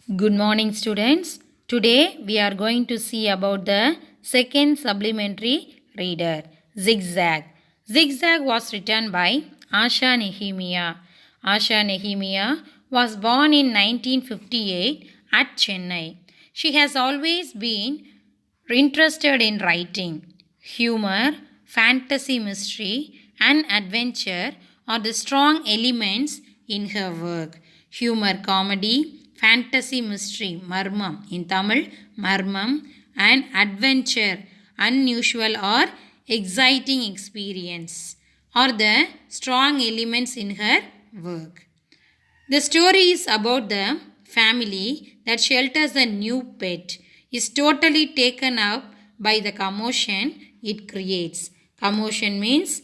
Good morning, students. Today we are going to see about the second supplementary reader, Zigzag. Zigzag was written by Asha Nehemiah. Asha Nehemiah was born in 1958 at Chennai. She has always been interested in writing. Humor, fantasy mystery, and adventure are the strong elements in her work. Humor comedy, fantasy mystery, marmam in Tamil, marmam, and adventure, unusual or exciting experience are the strong elements in her work. The story is about the family that shelters a new pet is totally taken up by the commotion it creates. Commotion means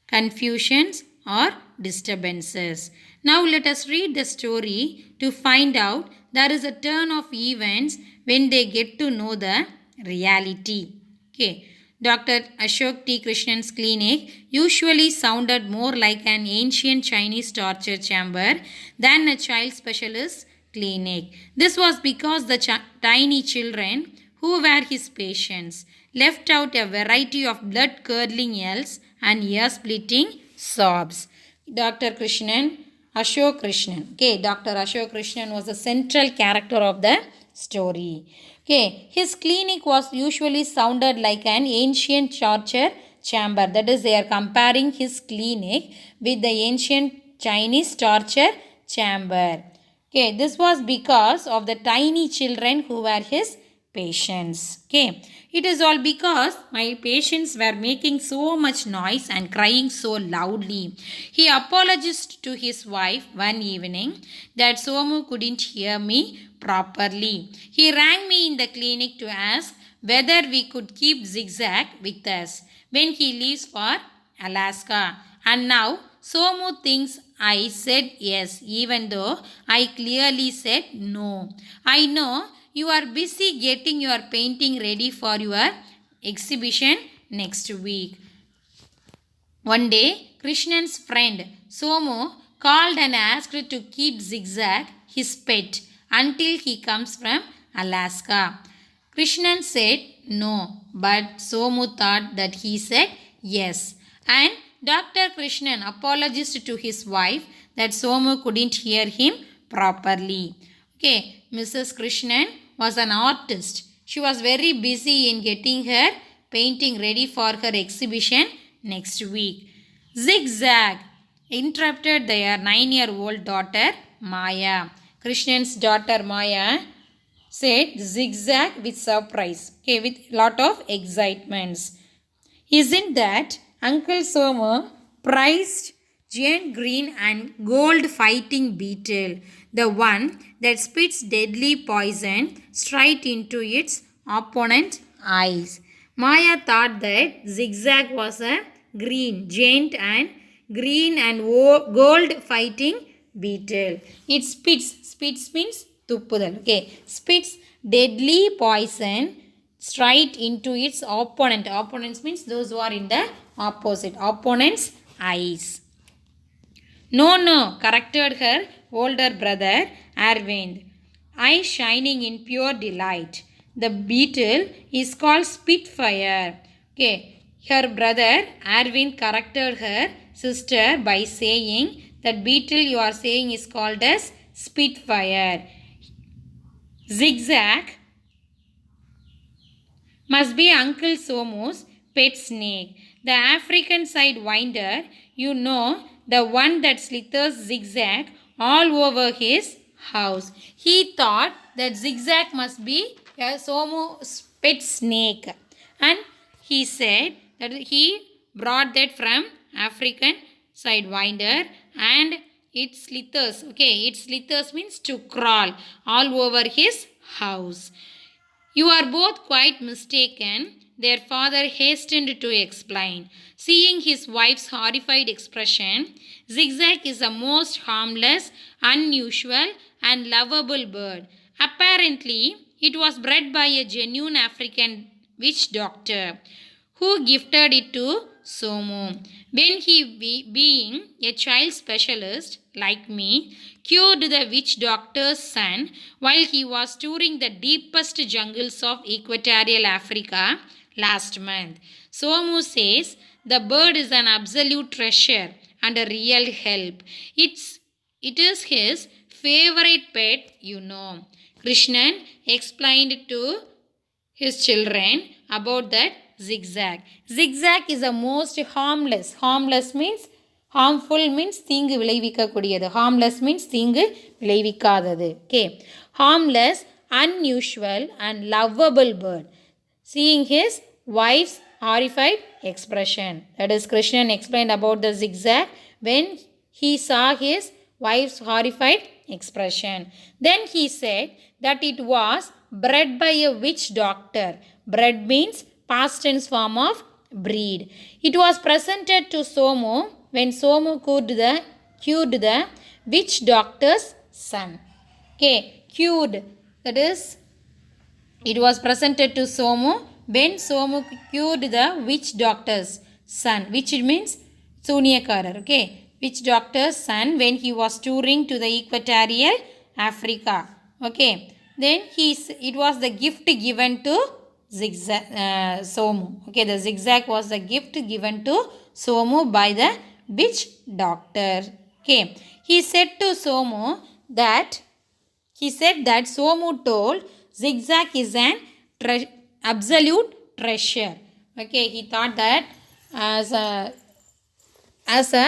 confusions or disturbances. Now let us read the story to find out there is a turn of events when they get to know the reality. Okay. Dr. Ashok T. Krishnan's clinic usually sounded more like an ancient Chinese torture chamber than a child specialist clinic. This was because the tiny children who were his patients left out a variety of blood curdling yells and ear splitting sobs. Dr. Krishnan, Ashok Krishnan. Okay, Dr. Ashok Krishnan was the central character of the story. Okay, his clinic was usually sounded like an ancient torture chamber. That is, they are comparing his clinic with the ancient Chinese torture chamber. Okay, this was because of the tiny children who were his patients. Okay, it is all because my patients were making so much noise and crying so loudly. He apologized to his wife one evening that Somu couldn't hear me properly. He rang me in the clinic to ask whether we could keep Zigzag with us when he leaves for Alaska. And now Somu thinks I said yes, even though I clearly said no. I know you are busy getting your painting ready for your exhibition next week. One day, Krishnan's friend Somu called and asked to keep Zigzag, his pet, until he comes from Alaska. Krishnan said no, but Somu thought that he said yes. And Dr. Krishnan apologized to his wife that Somu couldn't hear him properly. Okay, Mrs. Krishnan was an artist. She was very busy in getting her painting ready for her exhibition next week. Zigzag interrupted their 9-year-old daughter Maya. Krishnan's daughter Maya said zigzag with surprise, okay, with lot of excitements. Isn't that Uncle Somo prized giant green and gold fighting beetle, the one that spits deadly poison straight into its opponent's eyes? Maya thought that Zigzag was a giant and green and gold fighting beetle. It spits means tuppudal. Okay, spits deadly poison straight into its opponent. Opponents means those who are in the opposite. Opponent's eyes. No, corrected her older brother Arvind, eyes shining in pure delight. The beetle is called Spitfire. Okay, her brother Arvind corrected her sister by saying that beetle you are saying is called as Spitfire. Zigzag must be Uncle Somu's pet snake. The African sidewinder, you know, the one that slithers zigzag all over his house. He thought that zigzag must be a Somu's pet snake. And he said that he brought that from African sidewinder and it slithers. Okay, it slithers means to crawl all over his house. You are both quite mistaken, their father hastened to explain. Seeing his wife's horrified expression, Zigzag is a most harmless, unusual, and lovable bird. Apparently, it was bred by a genuine African witch doctor who gifted it to Somu. When he, being a child specialist like me, cured the witch doctor's son while he was touring the deepest jungles of equatorial Africa last month. Somu says the bird is an absolute treasure and a real help. It is his favorite pet, you know. Krishnan explained to his children about that zigzag. Zigzag is the most harmless. Harmless means harmful means தீங்கு விளைவிக்கக்கூடியது. Harmless means தீங்கு விளைவிக்காதது. Okay. Harmless, unusual and lovable bird. Seeing his wife's horrified expression. That is, Krishnan explained about the zigzag when he saw his wife's horrified expression. Then he said that it was bred by a witch doctor. Bred means past tense form of breed. It was presented to Somu when Somu cured the witch doctor's son. Okay, cured. That is, it was presented to Somu when Somu cured the witch doctor's son. Which means Sunyakarar. Okay, witch doctor's son when he was touring to the equatorial Africa. Okay, then it was the gift given to Somu. Okay, the zigzag was the gift given to Somu by the witch doctor. Okay, he said that Somu told zigzag is an absolute treasure. Okay, he thought that as a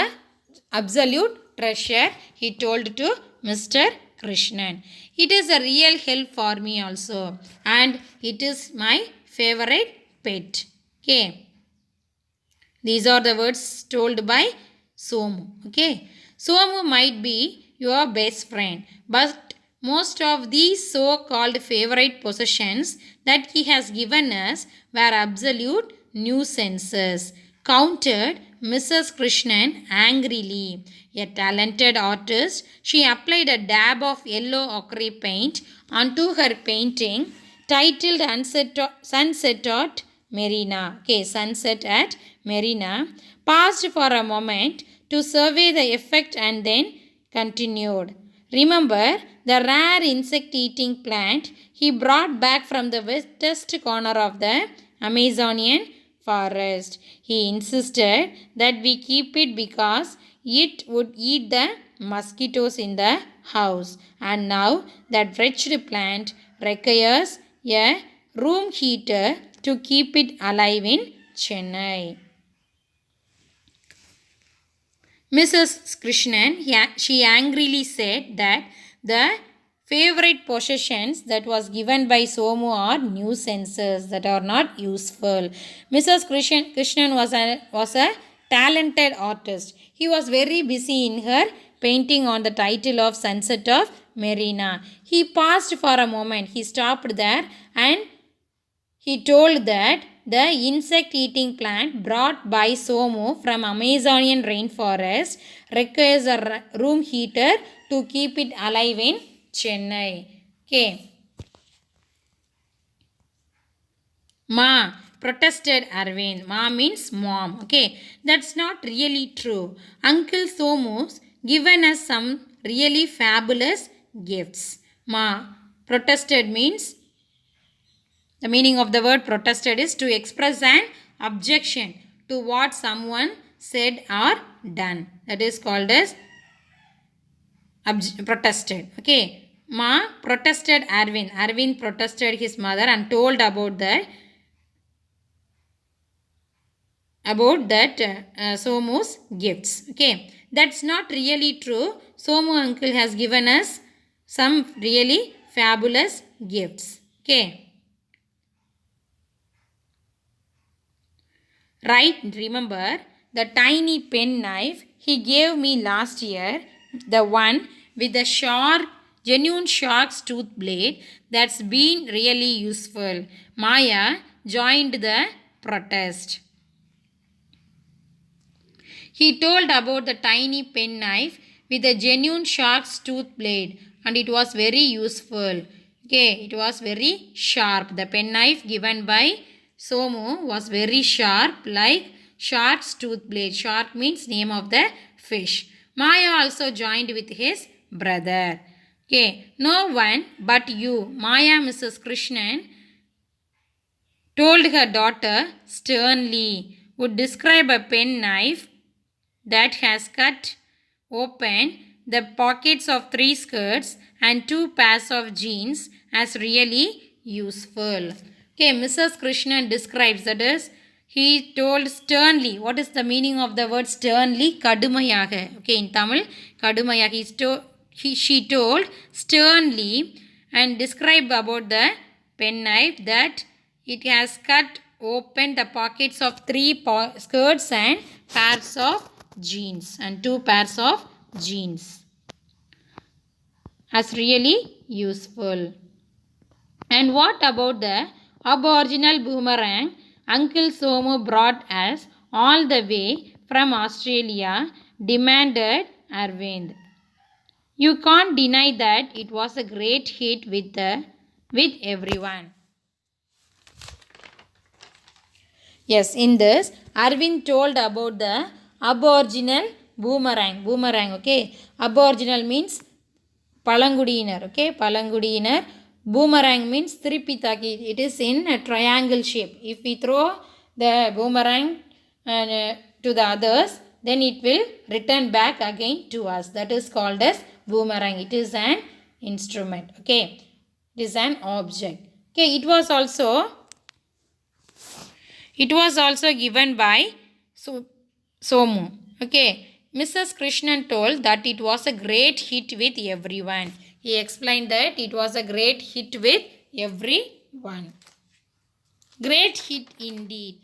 absolute treasure, he told to Mr. Krishnan. It is a real help for me also, and it is my favorite pet. Okay, these are the words told by Somu. Okay, Somu might be your best friend, but most of these so-called favorite possessions that he has given us were absolute nuisances, countered Mrs. Krishnan angrily. A talented artist, she applied a dab of yellow ochre paint onto her painting titled Sunset at Marina. Okay, Sunset at Marina. Paused for a moment to survey the effect and then continued. Remember the rare insect-eating plant he brought back from the wettest corner of the Amazonian forest. He insisted that we keep it because it would eat the mosquitoes in the house, and now that wretched plant requires a room heater to keep it alive in Chennai. Mrs. Krishnan, she angrily said that the favorite possessions that was given by Somu are nuisances that are not useful. Mrs. Krishnan was a talented artist. He was very busy in her painting on the title of Sunset of Marina. He paused for a moment. He stopped there and he told that the insect-eating plant brought by Somu from Amazonian rainforest requires a room heater to keep it alive in Chennai. Okay. Ma, protested Arvind. Ma means mom. Okay. That's not really true. Uncle Somu's given us some really fabulous gifts. Ma, protested means, the meaning of the word protested is to express an objection to what someone said or done. That is called as protested. Okay. Ma protested Arvind. Arvind protested his mother and told about that Somu's gifts. Okay. That's not really true. Somu uncle has given us some really fabulous gifts. Okay. Right, remember the tiny pen knife he gave me last year, the one with the genuine shark's tooth blade that's been really useful. Maya joined the protest. He told about the tiny pen knife with a genuine shark's tooth blade, and it was very useful. Okay, it was very sharp. The pen knife given by Somu was very sharp like shark's tooth blade. Shark means name of the fish. Maya also joined with his brother. Okay, no one but you, Maya Mrs. Krishnan, told her daughter sternly, would describe a penknife that has cut open the pockets of 3 skirts and 2 pairs of jeans as really useful. Okay, Mrs. Krishnan describes, that is, he told sternly. What is the meaning of the word sternly? Kadumayaga. Okay, in Tamil, Kadumayaga. She told sternly and described about the penknife that it has cut open the pockets of 3 skirts and pairs of jeans and 2 pairs of jeans as really useful. And what about the aboriginal boomerang Uncle Somu brought us all the way from Australia? Demanded Arvind. You can't deny that it was a great hit with everyone. Yes, in this, Arvind told about the aboriginal boomerang. Boomerang, okay. Aboriginal means Palangudiner, okay. Palangudiner. Boomerang means Tirupithaki. It is in a triangle shape. If we throw the boomerang to the others, then it will return back again to us. That is called as boomerang. It is an instrument, okay. It is an object. Okay, it was also given by Somu. Okay, Mrs. Krishnan told that it was a great hit with everyone. He explained that it was a great hit with everyone. Great hit indeed.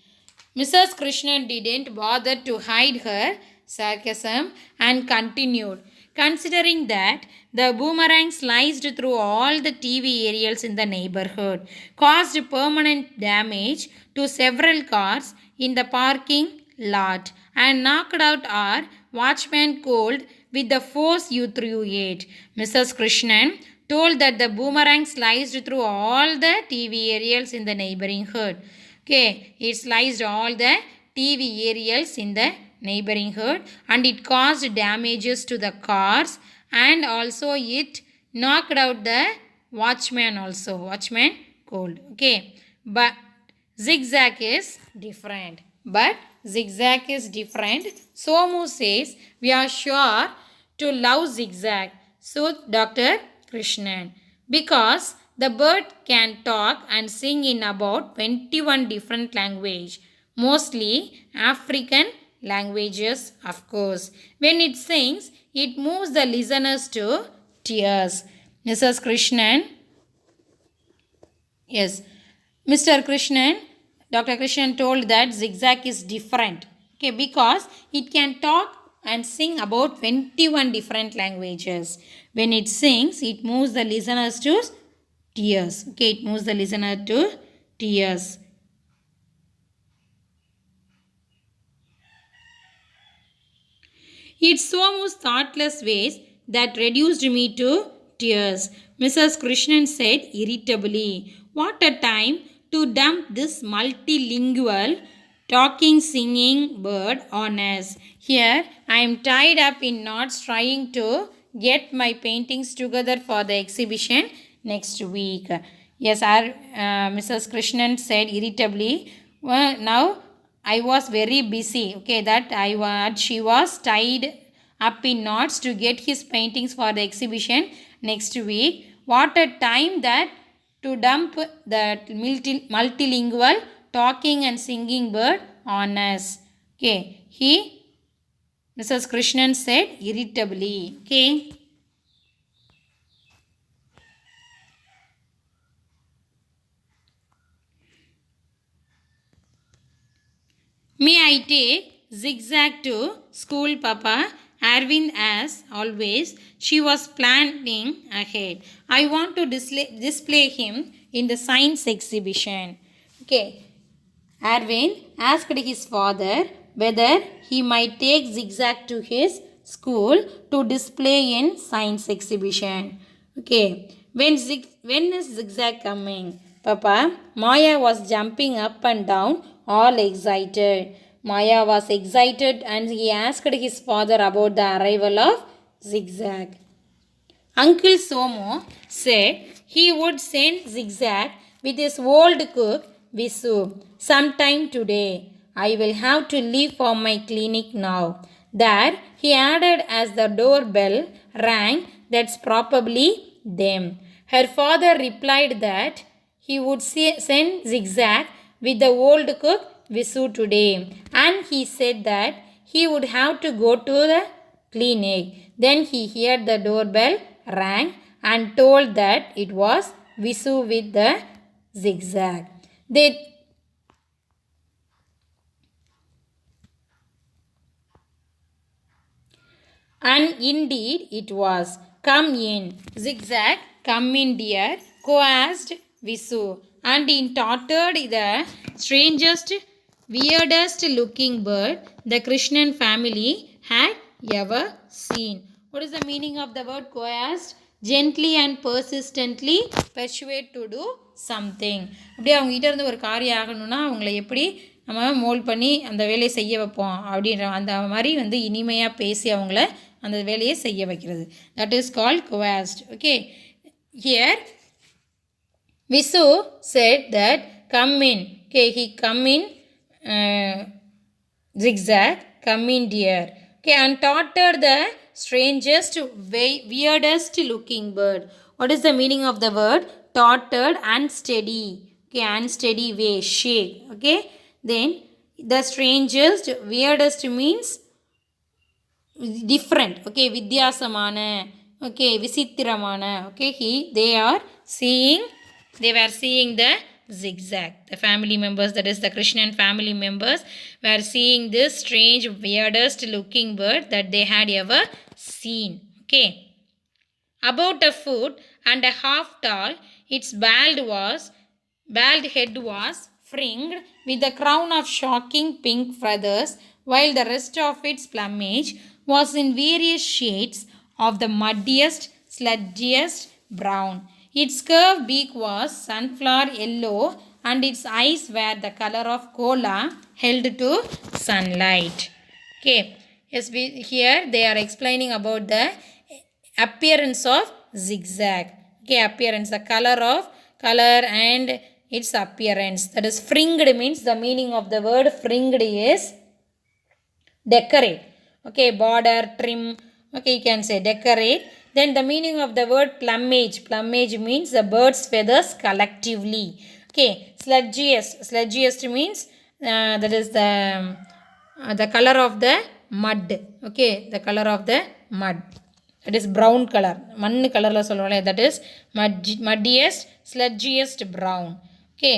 Mrs. Krishnan didn't bother to hide her sarcasm and continued. Considering that the boomerang sliced through all the TV aerials in the neighborhood, caused permanent damage to several cars in the parking lot, and knocked out our watchman cold with the force you threw it. Mrs. Krishnan told that the boomerang sliced through all the TV aerials in the neighborhood. Okay, it sliced all the TV aerials in the neighborhood and it caused damages to the cars, and also it knocked out the watchman cold. Okay, but zigzag is different. Somu says we are sure to love zigzag. So Dr. Krishnan, because the bird can talk and sing in about 21 different languages, mostly African languages, of course. When it sings, it moves the listeners to tears. Mrs. Krishnan, yes, Mr. Krishnan, Dr. Krishnan told that zigzag is different. Okay, because it can talk and sing about 21 different languages. When it sings, it moves the listeners to tears. Okay, it moves the listener to tears. It's Somu's thoughtless ways that reduced me to tears, Mrs. Krishnan said irritably. What a time to dump this multilingual talking singing bird on us. Here I am tied up in knots trying to get my paintings together for the exhibition next week. Yes, Mrs. Krishnan said irritably. Well, now I was very busy. Okay, she was tied up in knots to get his paintings for the exhibition next week. What a time that to dump that multilingual talking and singing bird on us. Okay, Mrs. Krishnan said irritably. Okay. May I take zigzag to school, Papa? Arvind, as always, she was planning ahead. I want to display him in the science exhibition. Okay. Arvind asked his father whether he might take zigzag to his school to display in science exhibition. Okay. When is zigzag coming? Papa, Maya was jumping up and down, all excited. Maya was excited and he asked his father about the arrival of Zigzag. Uncle Somo said he would send Zigzag with his old cook Visu sometime today. I will have to leave for my clinic now. That he added as the doorbell rang, that's probably them. Her father replied that he would send Zigzag with the old cook Visu today, and he said that he would have to go to the clinic. Then he heard the doorbell rang and told that it was Visu with the Zigzag. And indeed it was. Come in, Zigzag, come in, dear, coaxed Visu. And in tottered the strangest, weirdest looking bird the Krishnan family had ever seen. What is the meaning of the word coaxed? Gently and persistently persuade to do something. அப்படியே அவங்ககிட்ட இருந்து ஒரு காரியம் ஆகணும்னா அவங்கள எப்படி நம்ம mould பண்ணி அந்த வேலையை செய்ய வைப்போம் அப்படின்ற அந்த மாதிரி வந்து இனிமையாக பேசி அவங்கள அந்த வேலையை செய்ய வைக்கிறது. That is called coaxed. Okay, here Visu said that come in. Okay, he come in, Zigzag, come in, dear. Okay, and tottered the strangest, weirdest looking bird. What is the meaning of the word? Tottered, unsteady. Okay, unsteady way, shake. Okay, then the strangest, weirdest means different. Okay, vidyasamana. Okay, visittiramana. Okay, they were seeing the Zigzag. The family members, that is the Krishnan family members, were seeing this strange, weirdest looking bird that they had ever seen. Okay. About a foot and a half tall, its bald head was fringed with a crown of shocking pink feathers, while the rest of its plumage was in various shades of the muddiest, sludgiest brown. Its curved beak was sunflower yellow and its eyes were the color of cola held to sunlight. Okay, yes, here they are explaining about the appearance of Zigzag. Okay, appearance, the color and its appearance. That is fringed means, the meaning of the word fringed is decorate. Okay, border, trim. Okay, you can say decorate. Then the meaning of the word plumage. Plumage means the bird's feathers collectively. Okay, sludgiest means that is the color of the mud. Okay, the color of the mud. That is brown color. Mannu color la solluvaanga. That is muddiest, sludgiest brown. Okay.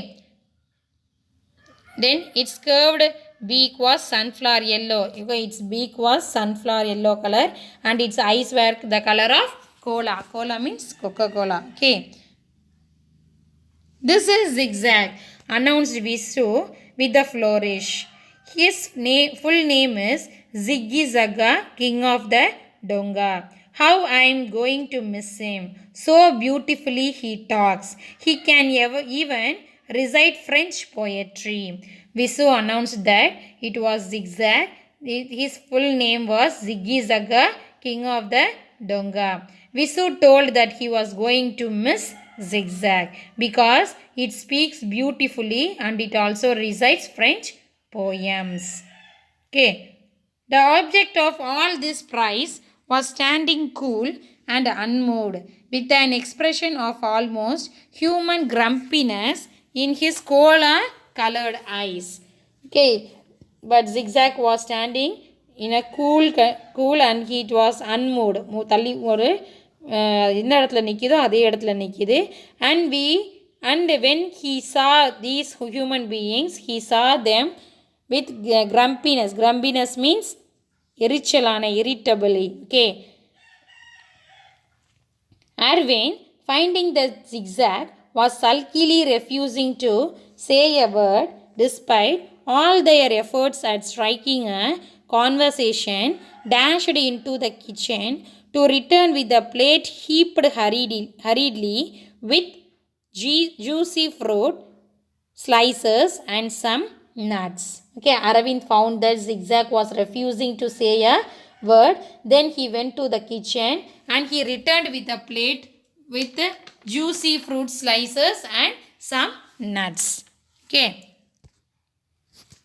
Then its curved beak was sunflower yellow. Its beak was sunflower yellow color and its eyes were the color of cola. Cola means Coca-Cola. Okay. This is Zigzag, announced Visu with a flourish. His full name is Ziggy Zaga, king of the Donga. How I am going to miss him. So beautifully he talks. He can even recite French poetry. Visu announced that it was Zigzag. His full name was Ziggy Zaga, king of the Donga. Visu told that he was going to miss Zigzag because it speaks beautifully and it also recites French poems. Okay. The object of all this praise was standing cool and unmoved with an expression of almost human grumpiness in his cola-colored eyes. Okay, but Zigzag was standing in a cool and it was unmoved. தள்ளி ஒரு எந்த இடத்துல நிற்கிதோ அதே இடத்துல நிற்கிது. And when he saw these human beings, he saw them with grumpiness. Grumpiness means எரிச்சலான, irritably. Okay. Arvind, finding that Zigzag was sulkily refusing to say a word despite all their efforts at striking a conversation, dashed into the kitchen to return with a plate heaped hurriedly with juicy fruit slices and some nuts. Okay, Aravind found that Zigzag was refusing to say a word. Then he went to the kitchen and he returned with a plate with juicy fruit slices and some nuts. Okay.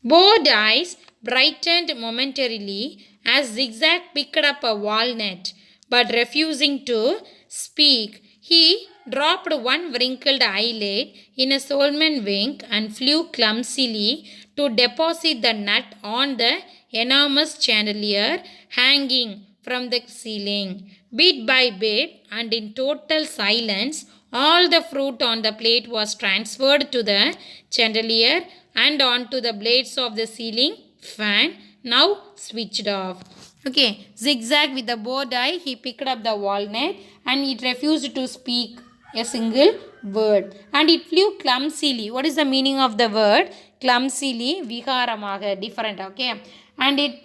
Both eyes brightened momentarily as Zigzag picked up a walnut, but refusing to speak, he dropped one wrinkled eyelid in a Solomon wink and flew clumsily to deposit the nut on the enormous chandelier hanging from the ceiling. Bit by bit and in total silence, all the fruit on the plate was transferred to the chandelier and onto the blades of the ceiling fan, now switched off. Okay, Zigzag with the bow die, he picked up the walnut and it refused to speak a single word and it flew clumsily. What is the meaning of the word? Clumsily, viharamaga, different, okay, and it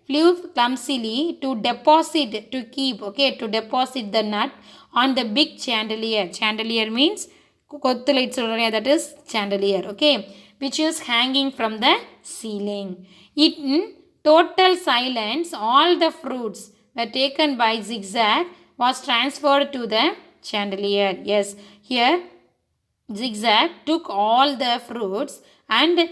flew clumsily to deposit, to keep, okay, to deposit the nut on the big chandelier. Chandelier means kothu lights, that is chandelier, okay, which is hanging from the ceiling. In total silence, all the fruits were taken by Zigzag was transferred to the chandelier. Yes, here Zigzag took all the fruits and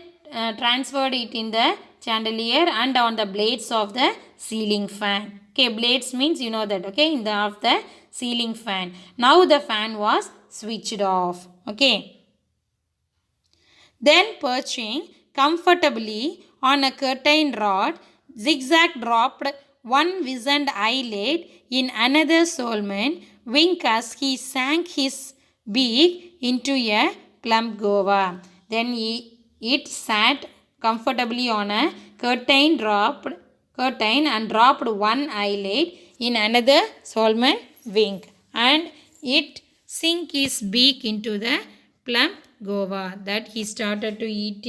transferred it in the chandelier and on the blades of the ceiling fan. Okay, blades means you know that, okay, in the of the ceiling fan. Now the fan was switched off. Okay. Then perching comfortably on a curtain rod, Zigzag dropped one wizened eyelid in another Solomon wink as he sank his beak into a plum guava. Then it sat comfortably on a curtain and dropped one eyelid in another Solomon wink, and it sink his beak into the plum guava. That he started to eat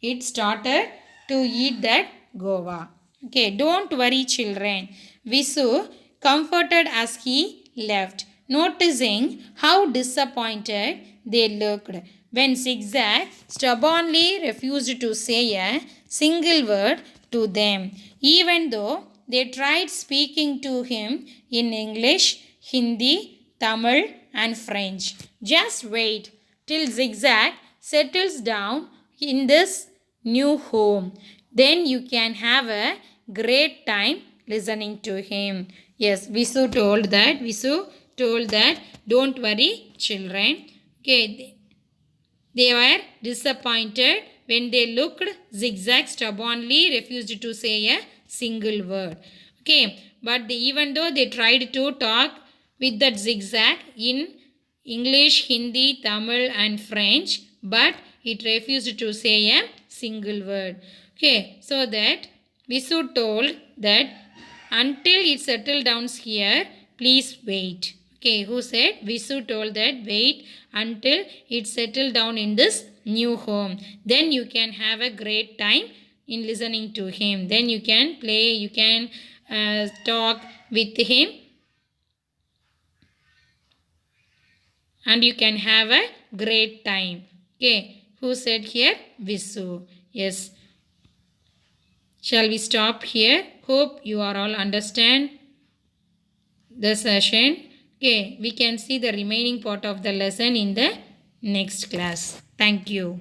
it started to eat that guava. Okay, don't worry children. Visu comforted as he left, noticing how disappointed they looked when Zigzag stubbornly refused to say a single word to them, even though they tried speaking to him in English, Hindi, Tamil, and French. Just wait till Zigzag settles down in this new home. Then you can have a great time listening to him. Yes, Visu told that don't worry children. Okay, they were disappointed when they looked. Zigzag stubbornly refused to say a single word. Okay, but even though they tried to talk with that Zigzag in English, Hindi, Tamil, and French, but it refused to say a single word. Okay, so that Visu told that until it settled down here, please wait. Okay, who said? Visu told that wait until it settled down in this new home. Then you can have a great time in listening to him. Then you can play, you can talk with him, and you can have a great time. Okay, who said here? Visu. Yes. Shall we stop here? Hope you are all understand the session. Okay, we can see the remaining part of the lesson in the next class. Thank you.